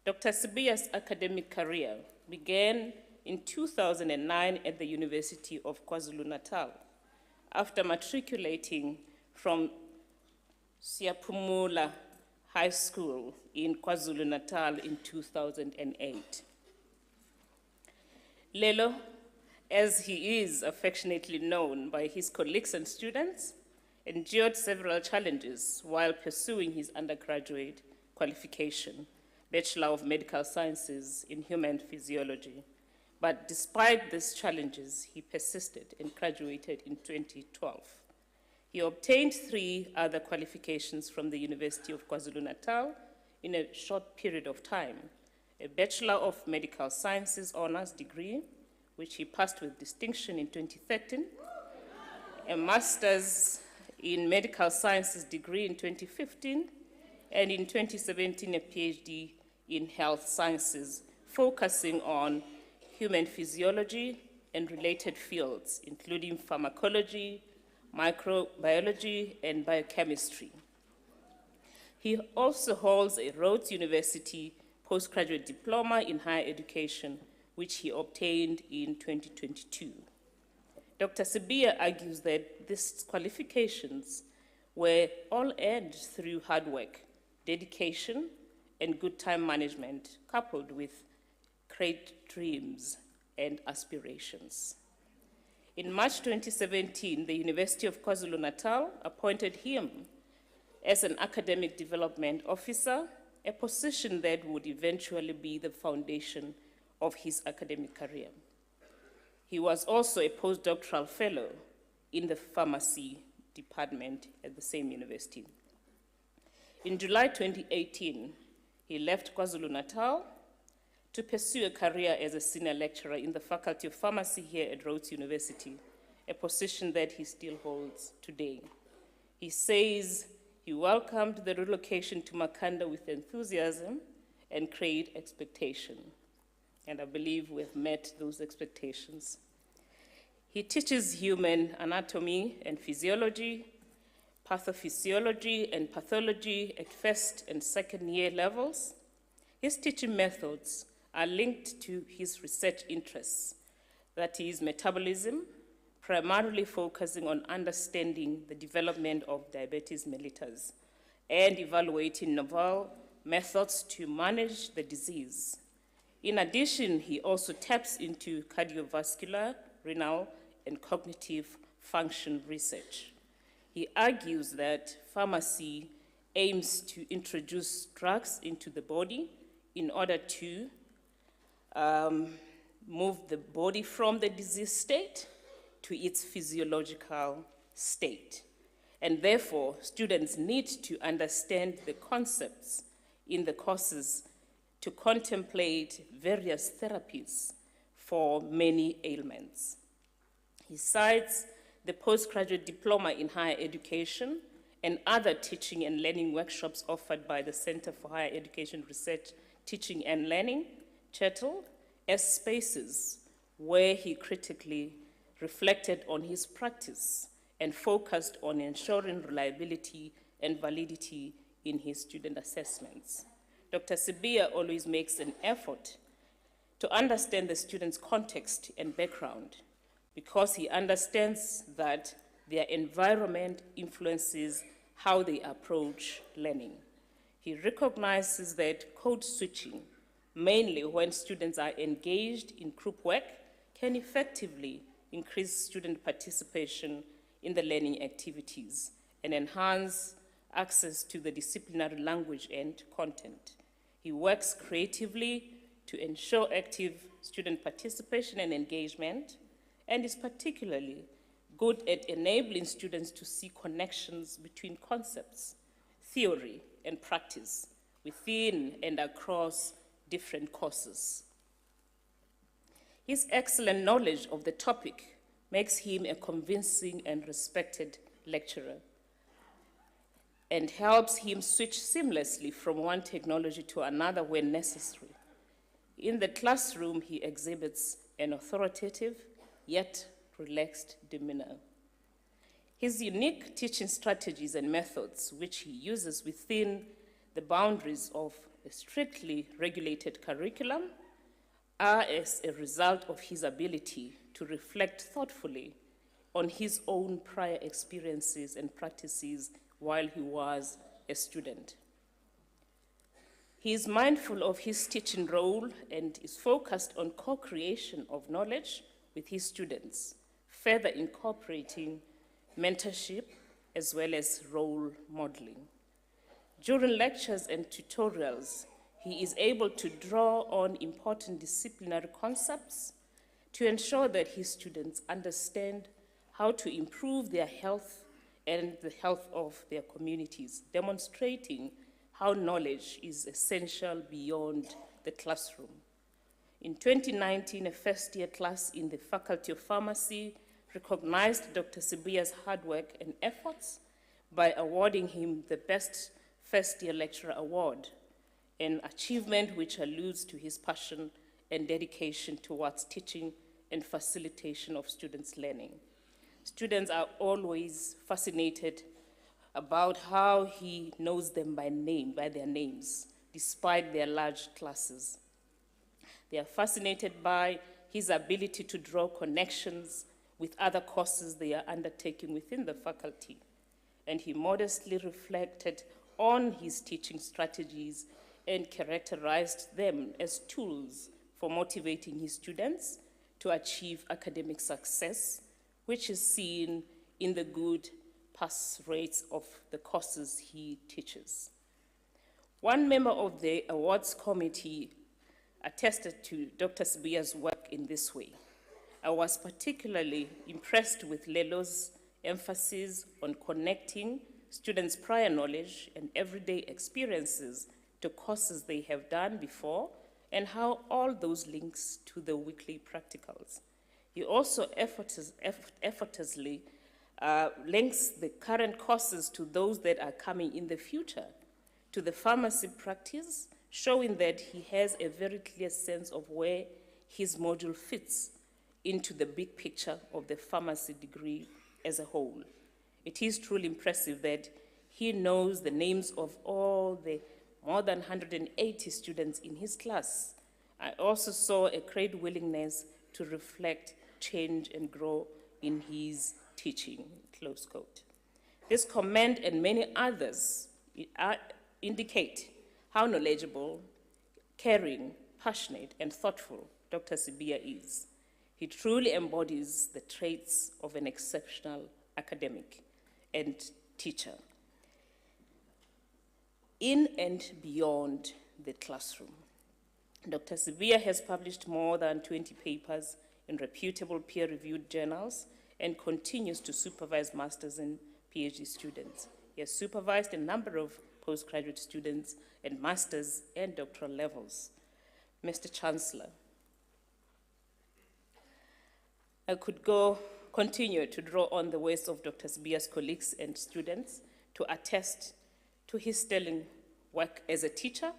Dr. Sibia's academic career began in 2009 at the University of KwaZulu-Natal, after matriculating from Siapumula High School in KwaZulu-Natal in 2008. Lelo, as he is affectionately known by his colleagues and students, endured several challenges while pursuing his undergraduate qualification, Bachelor of Medical Sciences in Human Physiology. But despite these challenges, he persisted and graduated in 2012. He obtained 3 other qualifications from the University of KwaZulu-Natal in a short period of time: a Bachelor of Medical Sciences honors degree, which he passed with distinction in 2013, a Master's in Medical Sciences degree in 2015, and in 2017, a PhD in Health Sciences, focusing on human physiology and related fields, including pharmacology, microbiology, and biochemistry. He also holds a Rhodes University postgraduate diploma in higher education, which he obtained in 2022. Dr. Sibia argues that these qualifications were all earned through hard work, dedication, and good time management, coupled with great dreams and aspirations. In March 2017, the University of KwaZulu-Natal appointed him as an academic development officer, a position that would eventually be the foundation of his academic career. He was also a postdoctoral fellow in the pharmacy department at the same university. In July 2018, he left KwaZulu-Natal to pursue a career as a senior lecturer in the Faculty of Pharmacy here at Rhodes University, a position that he still holds today. He says he welcomed the relocation to Makhanda with enthusiasm and great expectation, and I believe we've met those expectations. He teaches human anatomy and physiology, pathophysiology and pathology at first and second year levels. His teaching methods are linked to his research interests, that is metabolism, primarily focusing on understanding the development of diabetes mellitus and evaluating novel methods to manage the disease. In addition, he also taps into cardiovascular, renal, and cognitive function research. He argues that pharmacy aims to introduce drugs into the body in order to move the body from the disease state to its physiological state. And therefore, students need to understand the concepts in the courses to contemplate various therapies for many ailments. He cites the postgraduate diploma in higher education and other teaching and learning workshops offered by the Center for Higher Education Research, Teaching and Learning, CHETL, as spaces where he critically reflected on his practice and focused on ensuring reliability and validity in his student assessments. Dr. Sibiya always makes an effort to understand the student's context and background because he understands that their environment influences how they approach learning. He recognizes that code switching, mainly when students are engaged in group work, can effectively increase student participation in the learning activities and enhance access to the disciplinary language and content. He works creatively to ensure active student participation and engagement, and is particularly good at enabling students to see connections between concepts, theory, and practice within and across different courses. His excellent knowledge of the topic makes him a convincing and respected lecturer and helps him switch seamlessly from one technology to another when necessary. In the classroom, he exhibits an authoritative yet relaxed demeanor. His unique teaching strategies and methods, which he uses within the boundaries of a strictly regulated curriculum, are as a result of his ability to reflect thoughtfully on his own prior experiences and practices while he was a student. He is mindful of his teaching role and is focused on co-creation of knowledge with his students, further incorporating mentorship as well as role modeling. During lectures and tutorials, he is able to draw on important disciplinary concepts to ensure that his students understand how to improve their health and the health of their communities, demonstrating how knowledge is essential beyond the classroom. In 2019, a first-year class in the Faculty of Pharmacy recognized Dr. Sibiya's hard work and efforts by awarding him the Best First-Year Lecturer Award, an achievement which alludes to his passion and dedication towards teaching and facilitation of students' learning. Students are always fascinated about how he knows them by name, by their names, despite their large classes. They are fascinated by his ability to draw connections with other courses they are undertaking within the faculty. And he modestly reflected on his teaching strategies and characterized them as tools for motivating his students to achieve academic success, which is seen in the good pass rates of the courses he teaches. One member of the awards committee attested to Dr. Sibiya's work in this way. I was particularly impressed with Lelo's emphasis on connecting students' prior knowledge and everyday experiences to courses they have done before, and how all those links to the weekly practicals. He also effortlessly links the current courses to those that are coming in the future, to the pharmacy practice, showing that he has a very clear sense of where his module fits into the big picture of the pharmacy degree as a whole. It is truly impressive that he knows the names of all the more than 180 students in his class. I also saw a great willingness to reflect, change, and grow in his teaching, close quote. This comment and many others indicate how knowledgeable, caring, passionate, and thoughtful Dr. Sibiya is. He truly embodies the traits of an exceptional academic and teacher in and beyond the classroom. Dr. Sibiya has published more than 20 papers in reputable peer-reviewed journals and continues to supervise master's and PhD students. He has supervised a number of postgraduate students at master's and doctoral levels. Mr. Chancellor, I could continue to draw on the ways of Dr. Sibiya's colleagues and students to attest to his sterling work as a teacher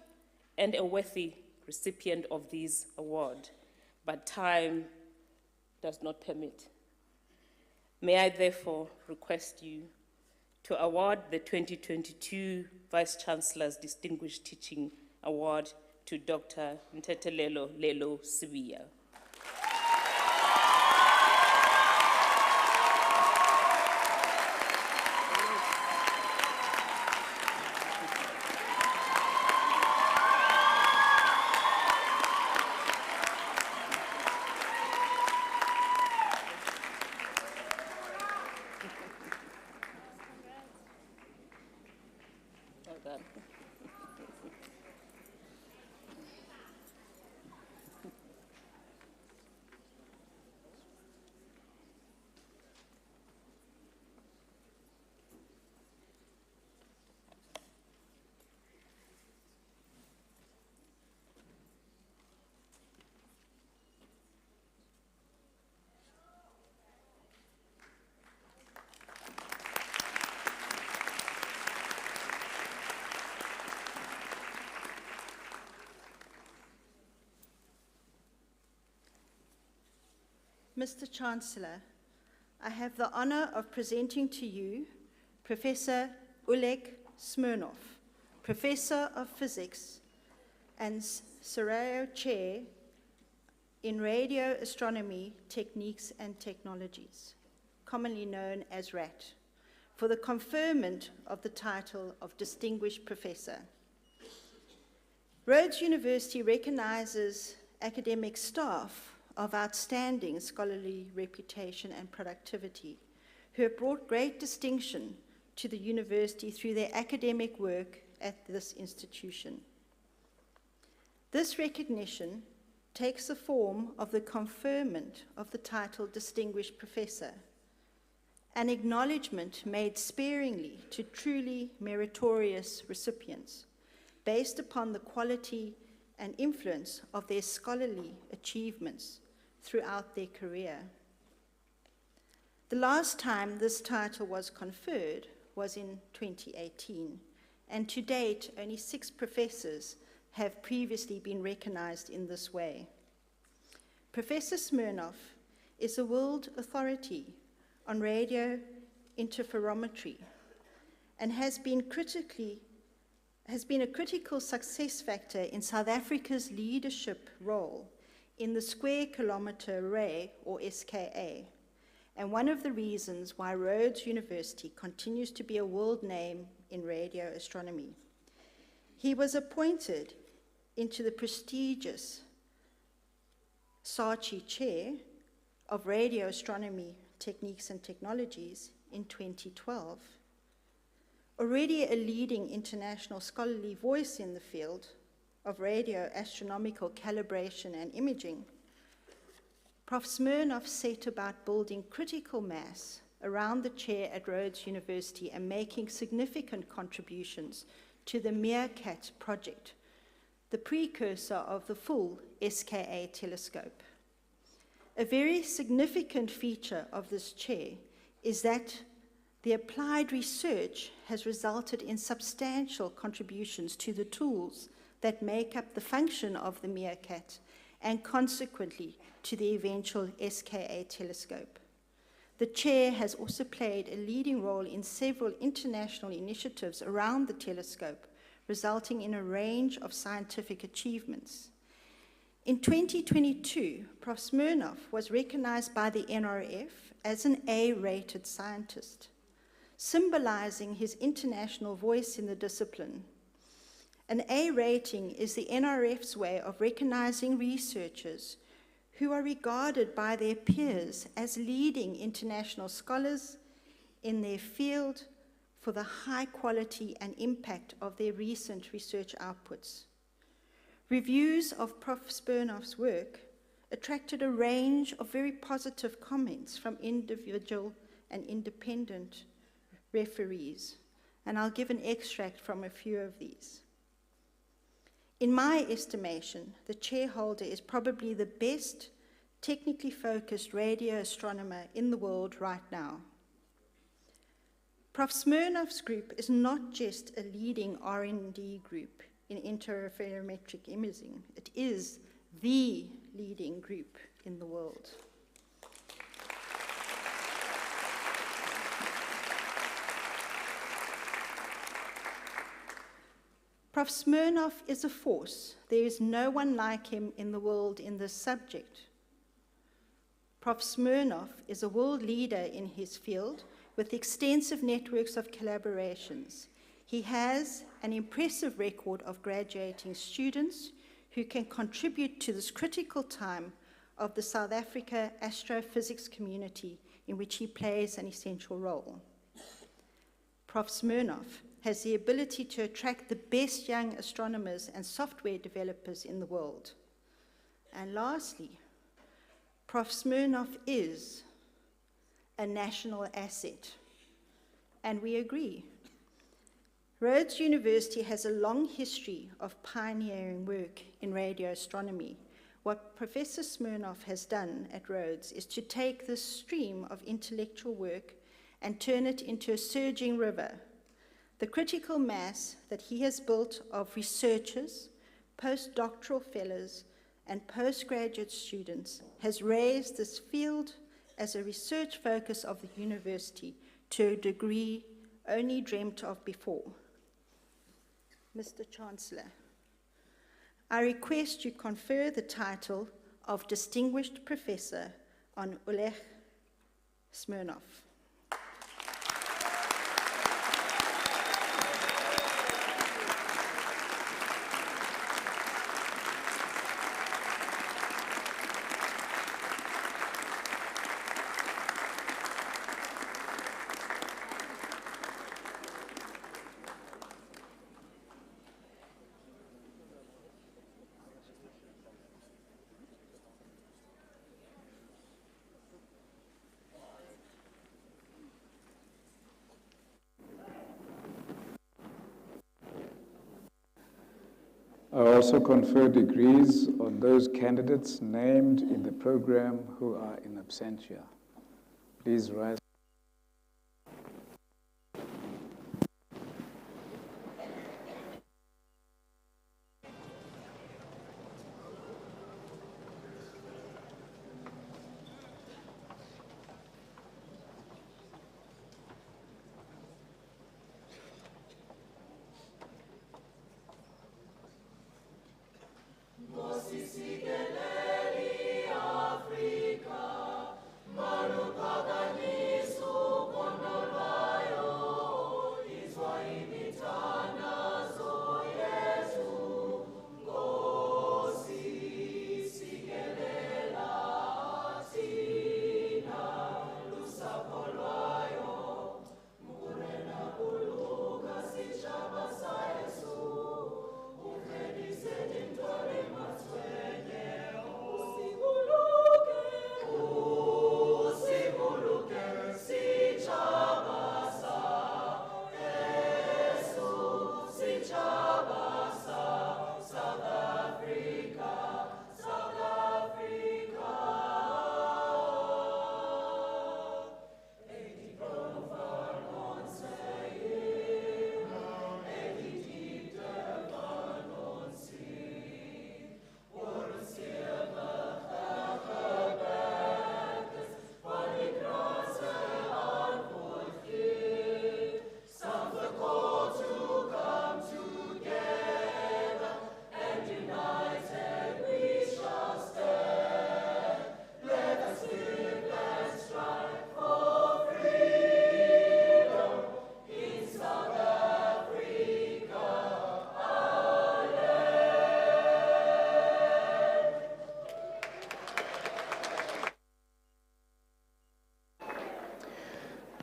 and a worthy recipient of this award, but time does not permit. May I therefore request you to award the 2022 Vice Chancellor's Distinguished Teaching Award to Dr. Lelo Sibiya. Well done. Mr. Chancellor, I have the honor of presenting to you Professor Oleg Smirnov, Professor of Physics and Sarajevo Chair in Radio Astronomy Techniques and Technologies, commonly known as RAT, for the conferment of the title of Distinguished Professor. Rhodes University recognizes academic staff of outstanding scholarly reputation and productivity, who have brought great distinction to the university through their academic work at this institution. This recognition takes the form of the conferment of the title Distinguished Professor, an acknowledgement made sparingly to truly meritorious recipients, based upon the quality and influence of their scholarly achievements throughout their career. The last time this title was conferred was in 2018, and to date, only 6 professors have previously been recognized in this way. Professor Smirnov is a world authority on radio interferometry and has been a critical success factor in South Africa's leadership role in the Square Kilometre Array, or SKA, and one of the reasons why Rhodes University continues to be a world name in radio astronomy. He was appointed into the prestigious Saatchi Chair of Radio Astronomy Techniques and Technologies in 2012. Already a leading international scholarly voice in the field of radio astronomical calibration and imaging, Prof. Smirnov set about building critical mass around the chair at Rhodes University and making significant contributions to the MeerKAT project, the precursor of the full SKA telescope. A very significant feature of this chair is that the applied research has resulted in substantial contributions to the tools that make up the function of the MeerKAT and consequently to the eventual SKA telescope. The chair has also played a leading role in several international initiatives around the telescope, resulting in a range of scientific achievements. In 2022, Prof. Smirnov was recognized by the NRF as an A-rated scientist, symbolizing his international voice in the discipline. An A rating is the NRF's way of recognizing researchers who are regarded by their peers as leading international scholars in their field for the high quality and impact of their recent research outputs. Reviews of Prof. Smirnov's work attracted a range of very positive comments from individual and independent referees, and I'll give an extract from a few of these. In my estimation, the chairholder is probably the best technically focused radio astronomer in the world right now. Prof. Smirnov's group is not just a leading R&D group in interferometric imaging, it is the leading group in the world. Prof. Smirnov is a force. There is no one like him in the world in this subject. Prof. Smirnov is a world leader in his field with extensive networks of collaborations. He has an impressive record of graduating students who can contribute to this critical time of the South Africa astrophysics community in which he plays an essential role. Prof. Smirnov has the ability to attract the best young astronomers and software developers in the world. And lastly, Prof. Smirnov is a national asset, and we agree. Rhodes University has a long history of pioneering work in radio astronomy. What Professor Smirnov has done at Rhodes is to take this stream of intellectual work and turn it into a surging river. The critical mass that he has built of researchers, postdoctoral fellows, and postgraduate students has raised this field as a research focus of the university to a degree only dreamt of before. Mr. Chancellor, I request you confer the title of Distinguished Professor on Oleg Smirnov. I also confer degrees on those candidates named in the program who are in absentia. Please rise. Africa, Maru Paganis.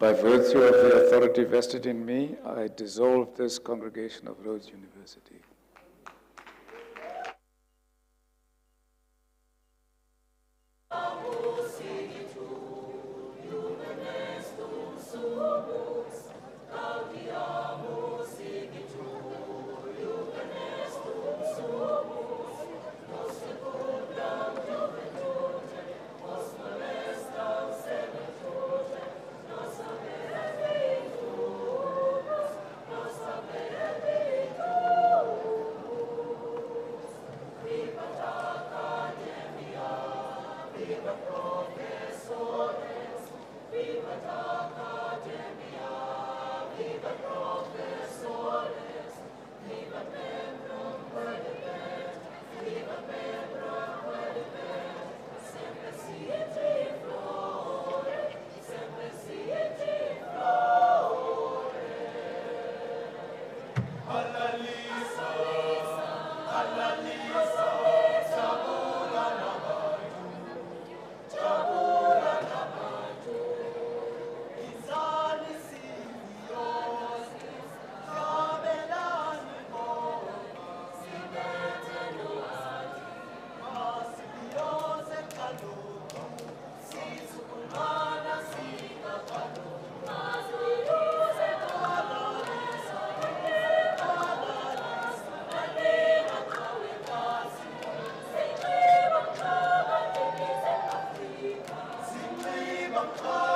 By virtue of the authority vested in me, I dissolve this congregation of Rhodes University. Africa.